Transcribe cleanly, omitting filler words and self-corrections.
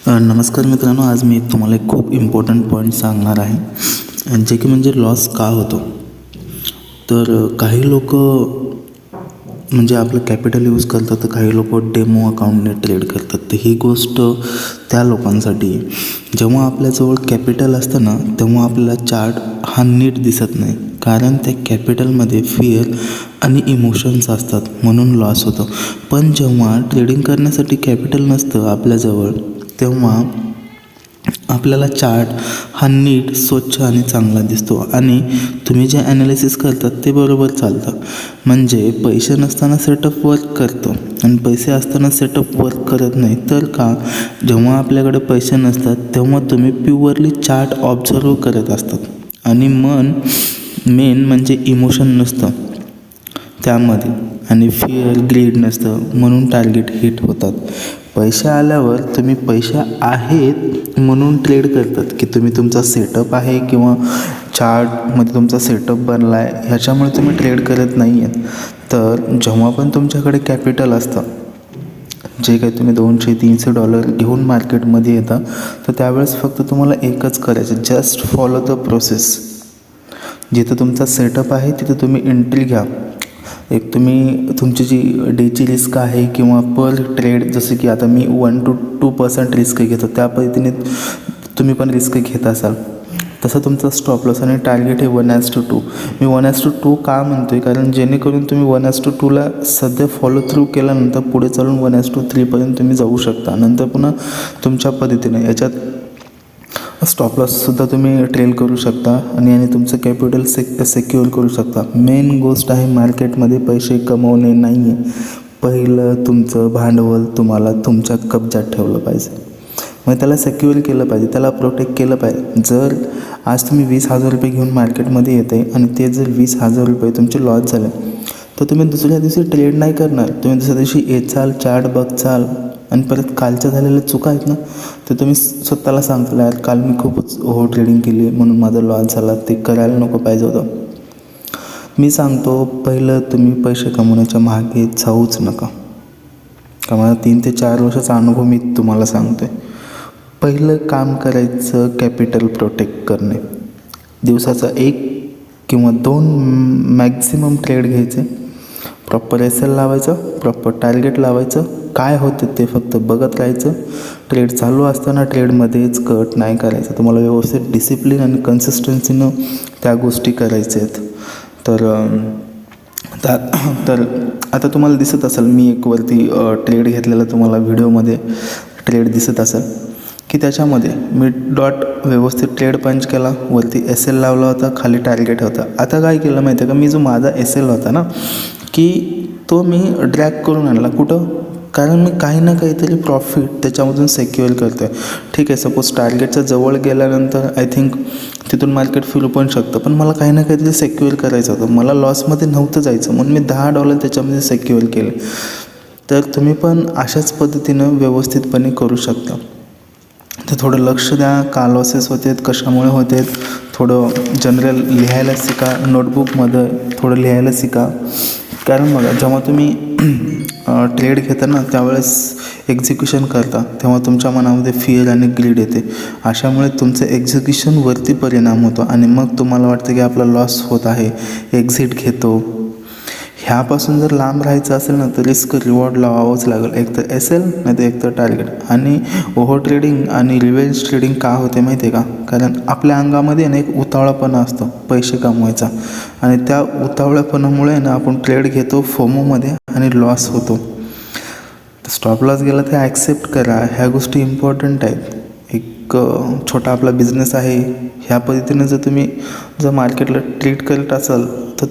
नमस्कार मित्रांनो, आज मी तुम्हाला एक खूप इम्पॉर्टंट पॉईंट सांगणार आहे, जे की म्हणजे लॉस का होतो. तर काही लोक म्हणजे आपलं कॅपिटल यूज करतात, तर काही लोक डेमो अकाउंटने ट्रेड करतात. तर ही गोष्ट त्या लोकांसाठी आहे. जेव्हा आपल्याजवळ कॅपिटल असतं ना, तेव्हा आपल्याला चार्ट हा नीट दिसत नाही, कारण त्या कॅपिटलमध्ये फिअर आणि इमोशन्स असतात, म्हणून लॉस होतो. पण जेव्हा ट्रेडिंग करण्यासाठी कॅपिटल नसतं आपल्याजवळ, तेव्हा आपल्याला चार्ट हा नीट, स्वच्छ आणि चांगला दिसतो आणि तुम्ही जे ॲनालिसिस करतात ते बरोबर चालतं. म्हणजे पैसे नसताना सेटअप वर्क करतो आणि पैसे असताना सेटअप वर्क करत नाही. तर का? जेव्हा आपल्याकडे पैसे नसतात तेव्हा तुम्ही प्युअरली चार्ट ऑब्झर्व करत असतात आणि मेन म्हणजे इमोशन नसतं त्यामध्ये आणि फिअर, ग्रीड नसतं, म्हणून टार्गेट हिट होतात. पैसे आल्यावर तुम्ही पैसे आहेत म्हणून ट्रेड करतात, की तुम्ही तुमचा सेटअप आहे किंवा चार्टमध्ये तुमचा सेटअप बनला आहे ह्याच्यामुळे तुम्ही ट्रेड करत नाही आहेत. तर जेव्हा पण तुमच्याकडे कॅपिटल असतं, जे काही तुम्ही $200-300 घेऊन मार्केटमध्ये येता, तर त्यावेळेस फक्त तुम्हाला एकच करायचं, जस्ट फॉलो द प्रोसेस. जिथं तुमचा सेटअप आहे तिथं तुम्ही एंट्री घ्या. एक तुम्ही तुमची जी डेची रिस्क आहे किंवा पर ट्रेड, जसं की आता मी 1 to 2% रिस्क घेतो, त्या पद्धतीने तुम्ही पण रिस्क घेत असाल, तसं तुमचा स्टॉप लॉस आणि टार्गेट हे 1:2. मी 1:2 का म्हणतो आहे, कारण जेणेकरून तुम्ही 1:2ला सध्या फॉलो थ्रू केल्यानंतर पुढे चालून 1:3पर्यंत तुम्ही जाऊ शकता. नंतर पुन्हा तुमच्या पद्धतीने याच्यात स्टॉप लॉससुद्धा तुम्ही ट्रेल करू शकता आणि तुमचं कॅपिटल सेक्युअर करू शकता. मेन गोष्ट आहे मार्केटमध्ये पैसे कमवणे नाही आहे, पहिलं तुमचं भांडवल तुम्हाला तुमच्या कब्जात ठेवलं पाहिजे. मग त्याला सेक्युअर केलं पाहिजे, त्याला प्रोटेक्ट केलं पाहिजे. जर आज तुम्ही ₹20,000 घेऊन मार्केटमध्ये येते आणि ते जर ₹20,000 तुमचे लॉस झाले, तर तुम्ही दुसऱ्या दिवशी ट्रेड नाही करणार. तुम्ही दुसऱ्या दिवशी येचाल, चार्ट बघचाल आणि परत कालच्या झालेल्या चुका आहेत ना, तर तुम्ही स्वतःला सांगता, यार काल मी खूपच ओव्हर ट्रेडिंग केली म्हणून माझा लॉस झाला, ते करायला नको पाहिजे होतं. मी सांगतो, पहिलं तुम्ही पैसे कमवण्याच्या मागे जाऊच नका. का मला 3 ते 4 वर्षाचा अनुभव मी तुम्हाला सांगतो आहे. पहिलं काम करायचं कॅपिटल प्रोटेक्ट करणे. दिवसाचा 1 किंवा 2 मॅक्झिमम ट्रेड घ्यायचे, प्रॉपर SL लावायचं, प्रॉपर टार्गेट लावायचं, काय होतं ते फक्त बघत राहायचं. ट्रेड चालू असताना ट्रेडमध्येच कट नाही करायचं. तुम्हाला व्यवस्थित डिसिप्लिन आणि कन्सिस्टन्सीनं त्या गोष्टी करायच्या आहेत. तर आता तुम्हाला दिसत असेल, मी एक वरती ट्रेड घेतलेला तुम्हाला व्हिडिओमध्ये ट्रेड दिसत असेल, की त्याच्यामध्ये मी डॉट व्यवस्थित ट्रेड पंच केला, वरती SL लावला होता, खाली टार्गेट होता. आता काय केलं माहिती आहे का, मी जो माझा SL होता ना, की तो मी ड्रॅग करून आणला. कुठं? कारण मी काही ना काहीतरी प्रॉफिट त्याच्यामधून सेक्युअर करतो आहे. ठीक आहे, सपोज टार्गेटच्या जवळ गेल्यानंतर आय थिंक तिथून मार्केट फिरू पण शकतं, पण मला काही ना काहीतरी सेक्युअर करायचं होतं. मला लॉसमध्ये नव्हतं जायचं, म्हणून मी $10 त्याच्यामध्ये सेक्युअर केले. तर तुम्ही पण अशाच पद्धतीनं व्यवस्थितपणे करू शकता. तर थोडं लक्ष द्या, का लॉसेस होते, कशामुळे होते, थोडं जनरल लिहायला शिका, नोटबुकमध्ये थोडं लिहायला शिका. कारण बघा, जेव्हा तुम्ही ट्रेड घेता ना, त्यावेळेस एक्झिक्युशन करता, तेव्हा तुमच्या मनामध्ये फिअर आणि ग्रीड येते. अशामुळे तुमचं एक्झिक्युशनवरती परिणाम होतो आणि मग तुम्हाला वाटतं की आपला लॉस होत आहे, एक्झिट घेतो. ह्यापासून जर लांब राहायचं असेल ना, तर रिस्क रिवॉर्ड लावावंच लागेल, एक तर SL नाही तर एक तर टार्गेट. आणि ओव्हर ट्रेडिंग आणि रिव्हेंज ट्रेडिंग का होते माहिती आहे का? कारण आपल्या अंगामध्ये ना एक उतावळापणा असतो पैसे कमवायचा, आणि त्या उतावळेपणामुळे ना आपण ट्रेड घेतो फोमोमध्ये आणि लॉस होतो. स्टॉप लॉस गेला ते ॲक्सेप्ट करा, ह्या गोष्टी इम्पॉर्टंट आहेत. एक छोटा आपला बिझनेस आहे, ह्या पद्धतीने जर तुम्ही मार्केटला ट्रीट करत असाल तर